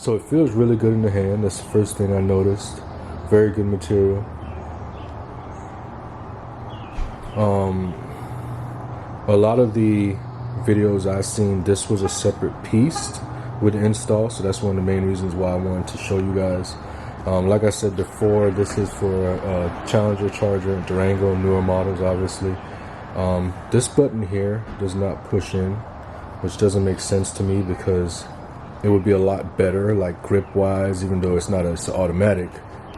So it feels really good in the hand. That's the first thing I noticed. Very good material. A lot of the videos I've seen, this was a separate piece with the install, so that's one of the main reasons why I wanted to show you guys. Like I said before, this is for a Challenger, Charger, Durango, newer models obviously. This button here does not push in, which doesn't make sense to me because it would be a lot better, like grip wise, even though it's not it's automatic,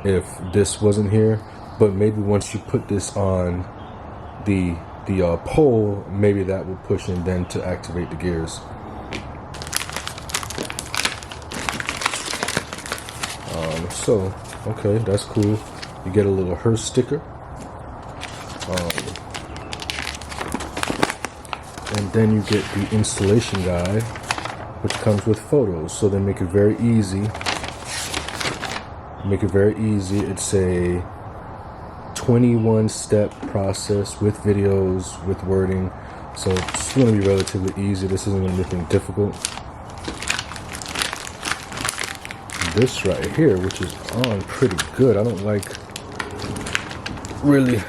if this wasn't here. But maybe once you put this on the pole, maybe that will push in then to activate the gears. So okay, that's cool. You get a little Hurst sticker, and then you get the installation guide, which comes with photos. So they make it very easy. It's a 21-step process with videos, with wording, so it's going to be relatively easy. This isn't going to be anything difficult. This right here, which is on pretty good. I don't like really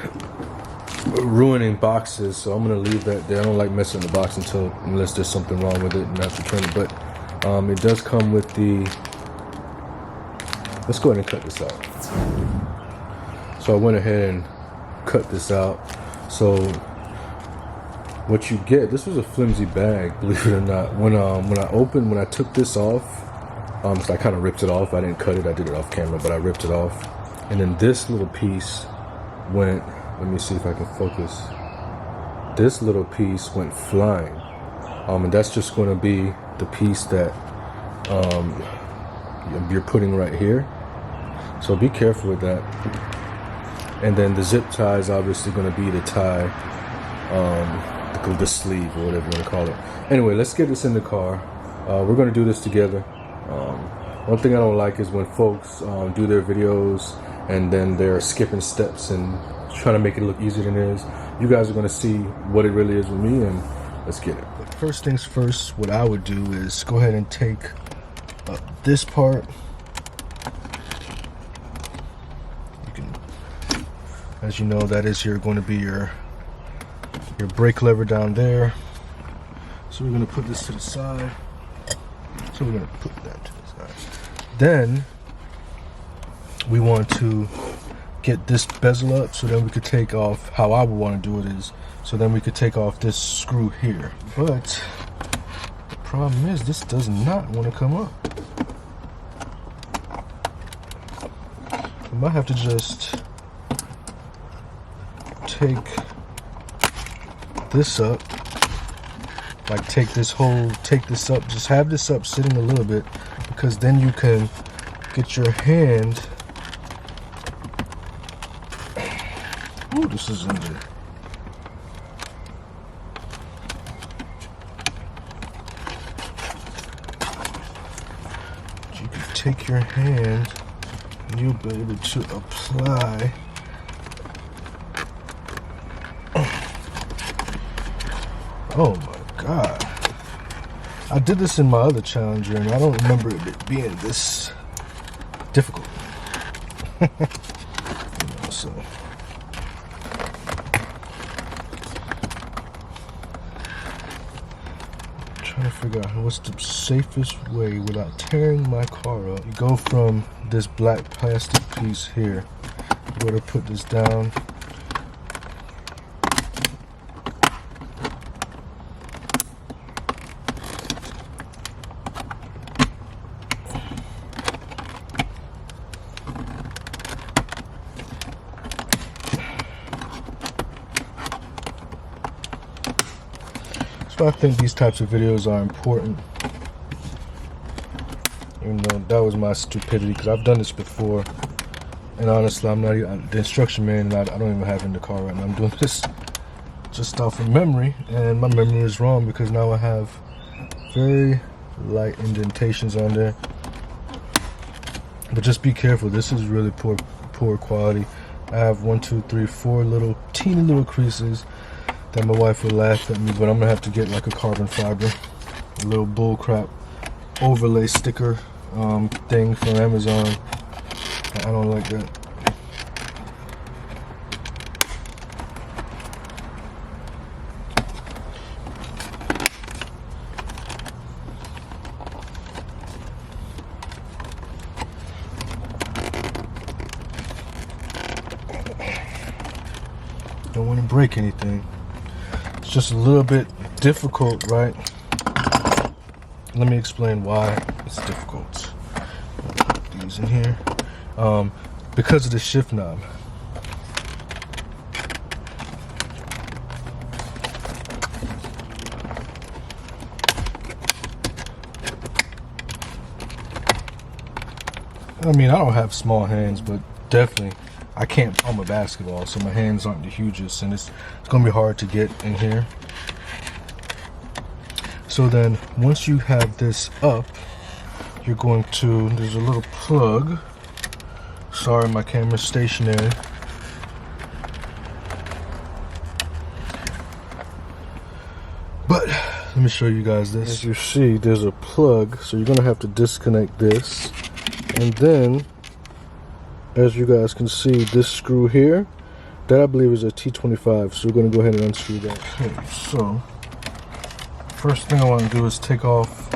ruining boxes, so I'm going to leave that there. I don't like messing the box unless there's something wrong with it and I have to return it. But it does come with the... Let's go ahead and cut this out. So I went ahead and cut this out. So what you get, this was a flimsy bag, believe it or not. When I took this off, so I kind of ripped it off. I didn't cut it, I did it off camera, but I ripped it off. And then this little piece went, let me see if I can focus. This little piece went flying. And that's just going to be the piece that you're putting right here. So be careful with that. And then the zip tie is obviously going to be the tie, the sleeve or whatever you want to call it. Anyway, let's get this in the car. We're going to do this together. One thing I don't like is when folks do their videos and then they're skipping steps and trying to make it look easier than it is. You guys are going to see what it really is with me, and let's get it. But first things first, what I would do is go ahead and take this part. As you know, that is going to be your brake lever down there. So we're going to put this to the side. So we're going to put that to the side. Then we want to get this bezel up, so then we could take off, how I would want to do it is, so then we could take off this screw here. But the problem is this does not want to come up. I might have to just take this up, like take this up, just have this up sitting a little bit, because then you can get your hand. Ooh, this is in there. You can take your hand and you'll be able to apply. Oh my God. I did this in my other Challenger and I don't remember it being this difficult. So I'm trying to figure out what's the safest way without tearing my car up. You go from this black plastic piece here. You gotta put this down. So I think these types of videos are important. Even though that was my stupidity, because I've done this before. And honestly, I'm not even the instruction manual. I don't even have it in the car right now. I'm doing this just off of memory, and my memory is wrong because now I have very light indentations on there. But just be careful. This is really poor quality. I have 1, 2, 3, 4 teeny little creases that my wife would laugh at me, but I'm gonna have to get like a carbon fiber, a little bullcrap overlay sticker thing from Amazon. I don't like that. Don't want to break anything. It's just a little bit difficult, right? Let me explain why it's difficult. Put these in here. Because of the shift knob. I mean, I don't have small hands, but definitely I can't palm a basketball, so my hands aren't the hugest, and it's gonna be hard to get in here. So then, once you have this up, you're going to, there's a little plug. Sorry, my camera's stationary. But let me show you guys this. As you see, there's a plug, so you're gonna have to disconnect this, and then, as you guys can see, this screw here, that I believe is a T25, so we're going to go ahead and unscrew that. Okay, so first thing I want to do is take off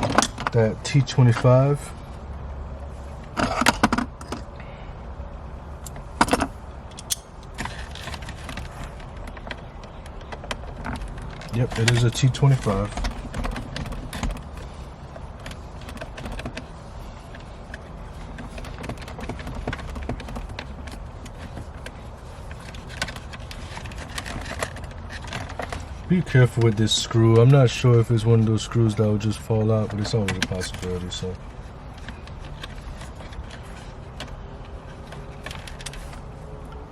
that T25. Yep, it is a T25. Be careful with this screw. I'm not sure if it's one of those screws that will just fall out, but it's always a possibility, so.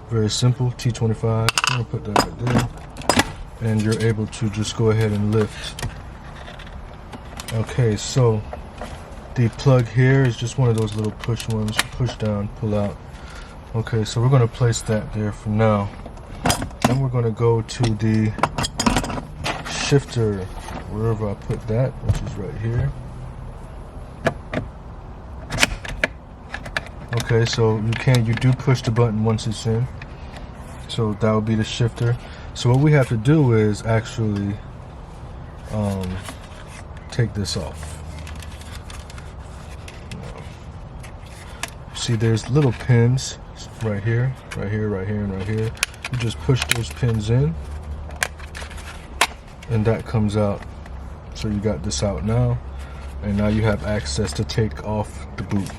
Very simple, T25. I'm gonna put that right there. And you're able to just go ahead and lift. Okay, so the plug here is just one of those little push ones. Push down, pull out. Okay, so we're gonna place that there for now. Then we're gonna go to the shifter, wherever I put that, which is right here. Okay, so you do push the button once it's in. So that would be the shifter. So what we have to do is actually take this off. See, there's little pins right here, right here, right here, and right here. You just push those pins in, and that comes out. So you got this out now, and now you have access to take off the boot.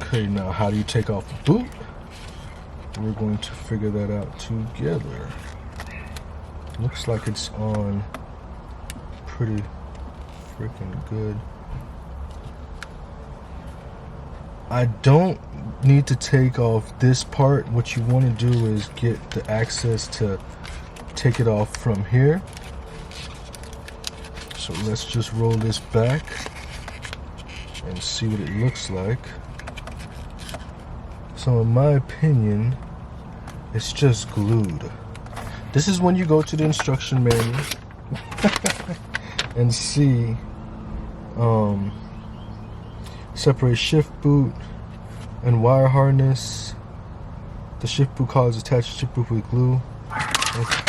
Okay, now how do you take off the boot? We're going to figure that out together. Looks like it's on pretty freaking good. I don't need to take off this part. What you want to do is get the access to take it off from here. So let's just roll this back and see what it looks like. So in my opinion, it's just glued. This is when you go to the instruction manual and see separate shift boot and wire harness. The shift boot collar is attached to shift boot with glue. Okay.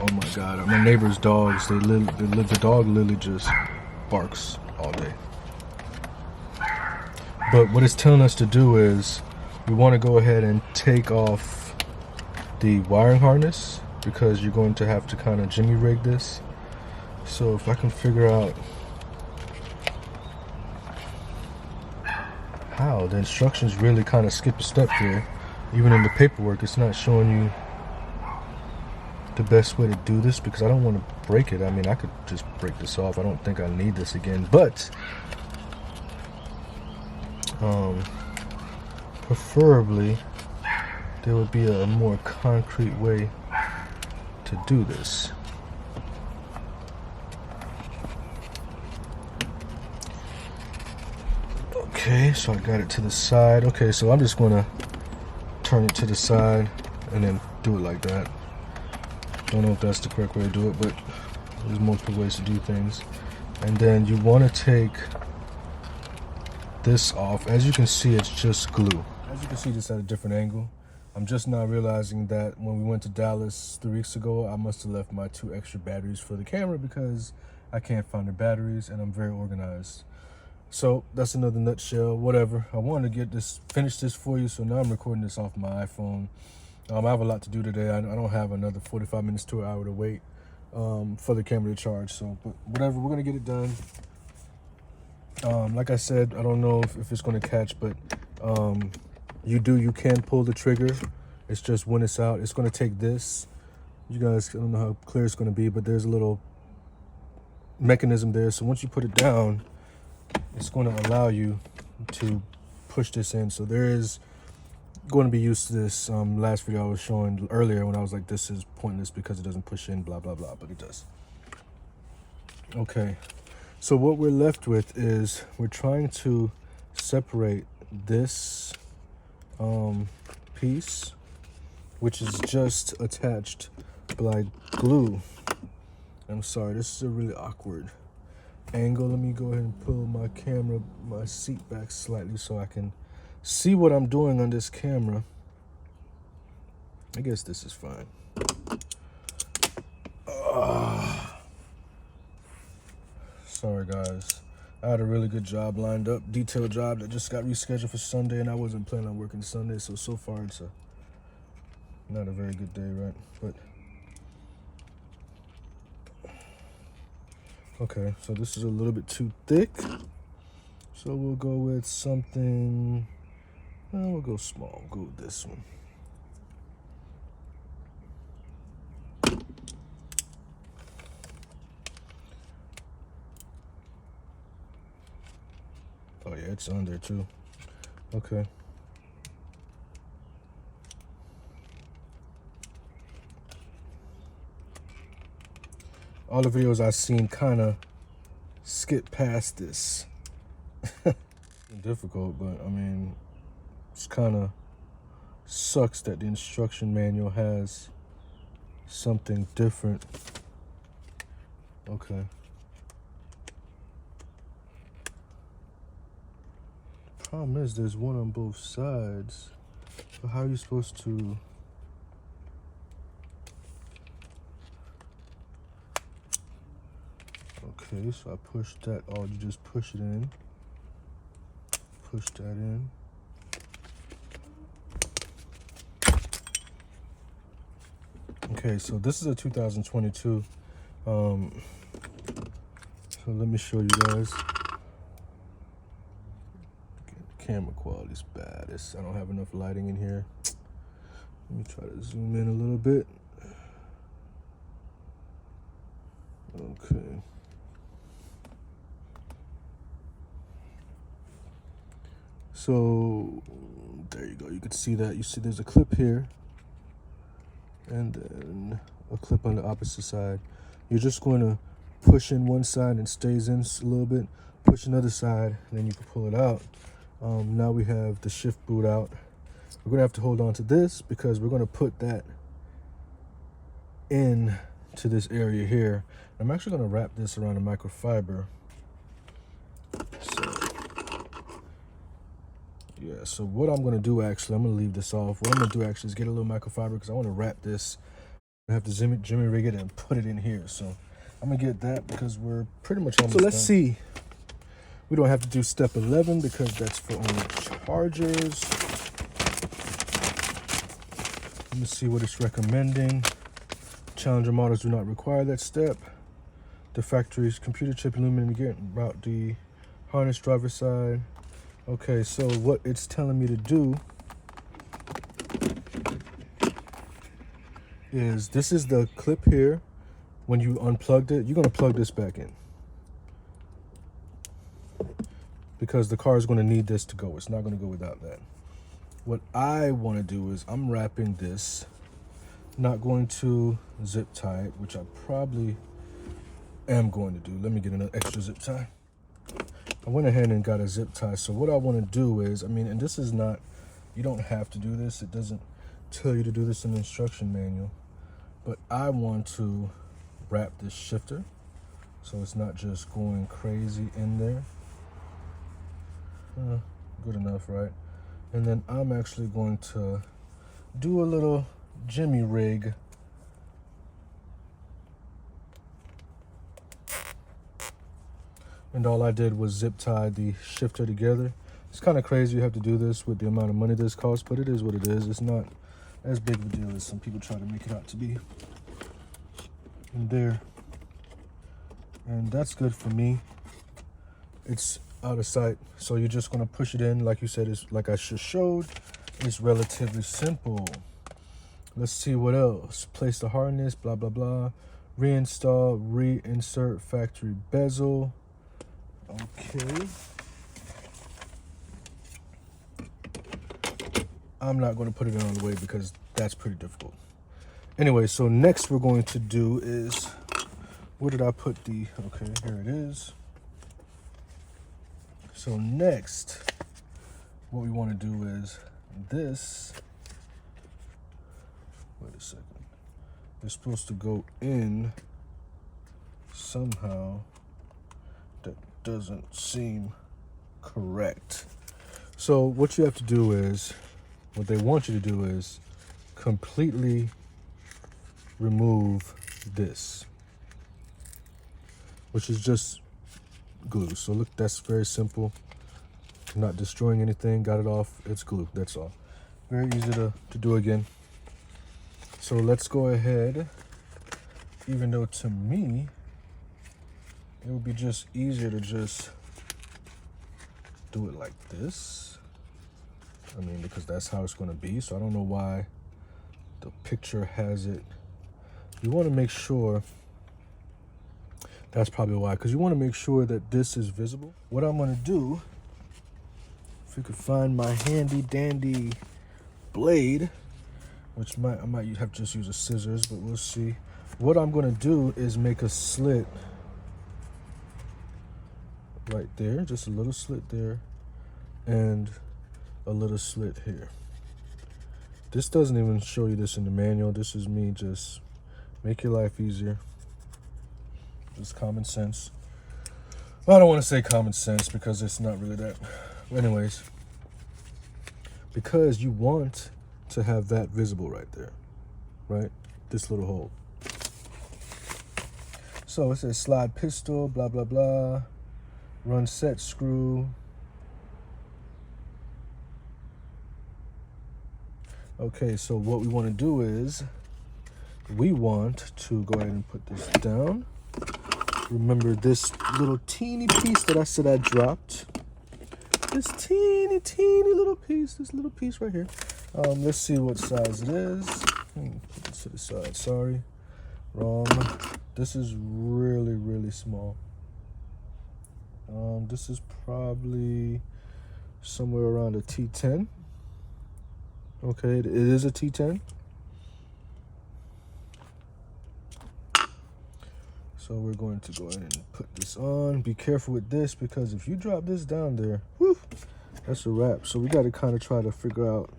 Oh my god, my neighbor's dogs, the dog literally just barks all day. But what it's telling us to do is we want to go ahead and take off the wiring harness, because you're going to have to kind of jimmy rig this. So if I can figure out how, the instructions really kind of skip a step here. Even in the paperwork, it's not showing you the best way to do this, because I don't want to break it. I mean, I could just break this off. I don't think I need this again, but preferably there would be a more concrete way to do this. Okay, so I got it to the side. Okay, so I'm just gonna turn it to the side and then do it like that. Don't know if that's the correct way to do it, but there's multiple ways to do things. And then you want to take this off. As you can see, it's just glue. As you can see this at a different angle. I'm just now realizing that when we went to Dallas 3 weeks ago, I must have left my 2 extra batteries for the camera because I can't find the batteries, and I'm very organized. So that's another nutshell, whatever. I wanted to finish this for you, so now I'm recording this off my iPhone. I have a lot to do today. I don't have another 45 minutes to an hour to wait for the camera to charge. So, but whatever, we're gonna get it done. Like I said, I don't know if it's gonna catch, but you can pull the trigger. It's just when it's out, it's gonna take this. You guys, I don't know how clear it's gonna be, but there's a little mechanism there. So once you put it down, it's gonna allow you to push this in. So there is going to be used to this. Last video I was showing earlier when I was like, this is pointless because it doesn't push in, blah, blah, blah, but it does. Okay. So what we're left with is we're trying to separate this piece, which is just attached by glue. I'm sorry, this is a really awkward angle. Let me go ahead and pull my seat back slightly so I can see what I'm doing on this camera. I guess this is fine. Sorry guys, I had a really good job lined up, detailed job that just got rescheduled for Sunday, and I wasn't planning on working Sunday, so far it's not a very good day, right? But okay, so this is a little bit too thick, so we'll go with something, we'll go small, we'll go with this one. Oh yeah, it's on there too. Okay. All the videos I've seen kind of skip past this. Difficult, but I mean, it's kind of sucks that the instruction manual has something different. Okay. Problem is there's one on both sides, but how are you supposed to? Okay, so I push that. Oh, you just push it in, push that in. Okay, so this is a 2022. So let me show you guys. Camera quality's bad. I don't have enough lighting in here. Let me try to zoom in a little bit. Okay. So there you go. You can see that. You see there's a clip here and then a clip on the opposite side. You're just going to push in one side and stays in a little bit. Push another side, and then you can pull it out. Now we have the shift boot out. We're gonna have to hold on to this because we're gonna put that in to this area here. I'm actually gonna wrap this around a microfiber. So yeah, so what I'm gonna do actually, I'm gonna leave this off. What I'm gonna do actually is get a little microfiber because I wanna wrap this. I have to Jimmy rig it and put it in here. So I'm gonna get that because we're pretty much almost done. So let's see. We don't have to do step 11 because that's for only chargers. Let me see what it's recommending. Challenger models do not require that step. The factory's computer chip illuminating route the harness driver side. Okay, so what it's telling me to do is this is the clip here. When you unplugged it, you're gonna plug this back in, because the car is going to need this to go. It's not going to go without that. What I want to do is I'm wrapping this, not going to zip tie it, which I probably am going to do. Let me get another extra zip tie. I went ahead and got a zip tie. So what I want to do is, I mean, and this is not, you don't have to do this. It doesn't tell you to do this in the instruction manual, but I want to wrap this shifter. so it's not just going crazy in there. Good enough, right? And then I'm actually going to do a little jimmy rig. And all I did was zip tie the shifter together. It's kind of crazy you have to do this with the amount of money this costs, but it is what it is. It's not as big of a deal as some people try to make it out to be. And there. And that's good for me. It's out of sight. So you're just going to push it in. Like you said, it's like I just showed. It's relatively simple. Let's see what else. Place the harness, blah, blah, blah. Reinstall, reinsert factory bezel. Okay. I'm not going to put it in all the way because that's pretty difficult. Anyway, so next we're going to do is, where did I put the, okay, here it is. So next, what we want to do is this, wait a second, it's supposed to go in somehow. That doesn't seem correct. So what you have to do is, what they want you to do is completely remove this, which is just glue. So look, that's very simple. Not destroying anything, got it off, it's glue, that's all. Very easy to do again. So let's go ahead, even though to me, it would be just easier to just do it like this. I mean, because that's how it's gonna be. So I don't know why the picture has it. You wanna make sure, that's probably why, because you wanna make sure that this is visible. What I'm gonna do, if you could find my handy dandy blade, which I might have to just use a scissors, but we'll see. What I'm gonna do is make a slit right there, just a little slit there, and a little slit here. This doesn't even show you this in the manual. This is me just make your life easier. Just common sense. Well, I don't want to say common sense because it's not really that. Anyways, because you want to have that visible right there, right? This little hole. So it says slide pistol, blah, blah, blah. Run set screw. Okay, so what we want to do is we want to go ahead and put this down. Remember this little teeny piece that I said I dropped. This teeny little piece, this little piece right here. Let's see what size it is. Put this to the side, sorry. Wrong. This is really, really small. This is probably somewhere around a T10. Okay, it is a T10. So we're going to go ahead and put this on. Be careful with this because if you drop this down there, whew, that's a wrap. So we got to kind of try to figure out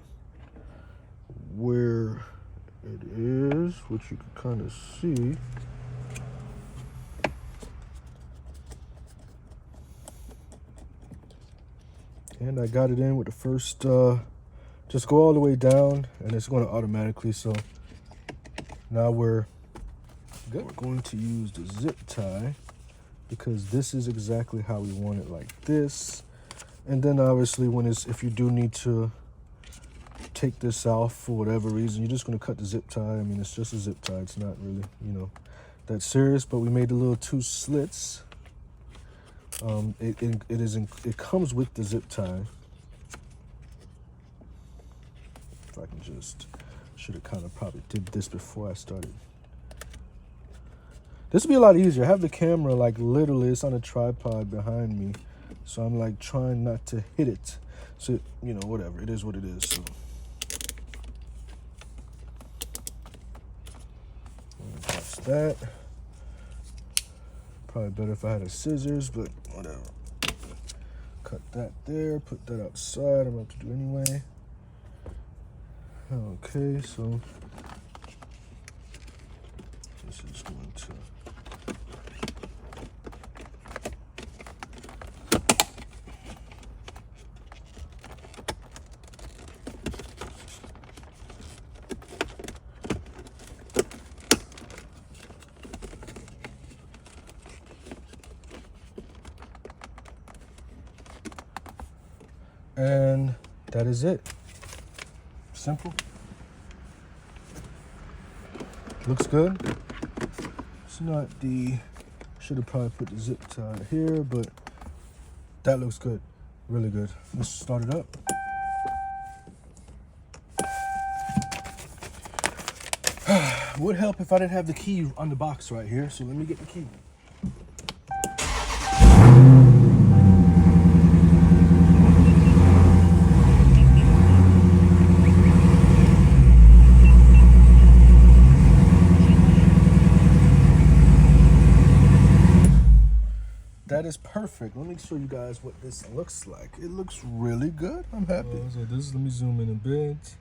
where it is, which you can kind of see. And I got it in with the first, just go all the way down and it's going to automatically. So now we're good. We're going to use the zip tie because this is exactly how we want it, like this. And then obviously if you do need to take this off for whatever reason, you're just going to cut the zip tie. I mean, it's just a zip tie. It's not really, that serious, but we made the little 2 slits. It comes with the zip tie. If I can just, should have kind of probably did this before I started. This would be a lot easier. I have the camera like literally, it's on a tripod behind me. So I'm like trying not to hit it. So, whatever, it is what it is, so. That's that. Probably better if I had a scissors, but whatever. Cut that there, put that outside. I'm about to do anyway. Okay, so this is going to And that is it. Simple. Looks good. It's not the, should have probably put the zip tie here, but that looks good. Really good. Let's start it up. Would help if I didn't have the key on the box right here, so let me get the key. That is perfect. Let me show you guys what this looks like. It looks really good. I'm happy. So this, let me zoom in a bit.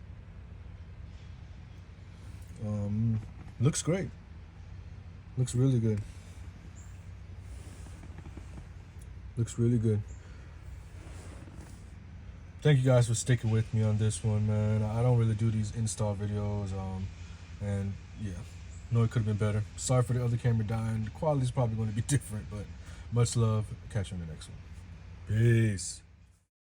Looks great. Looks really good. Looks really good. Thank you guys for sticking with me on this one, man. I don't really do these install videos, and yeah, know it could have been better. Sorry for the other camera dying. The quality's probably going to be different, but much love. Catch you on the next one. Peace.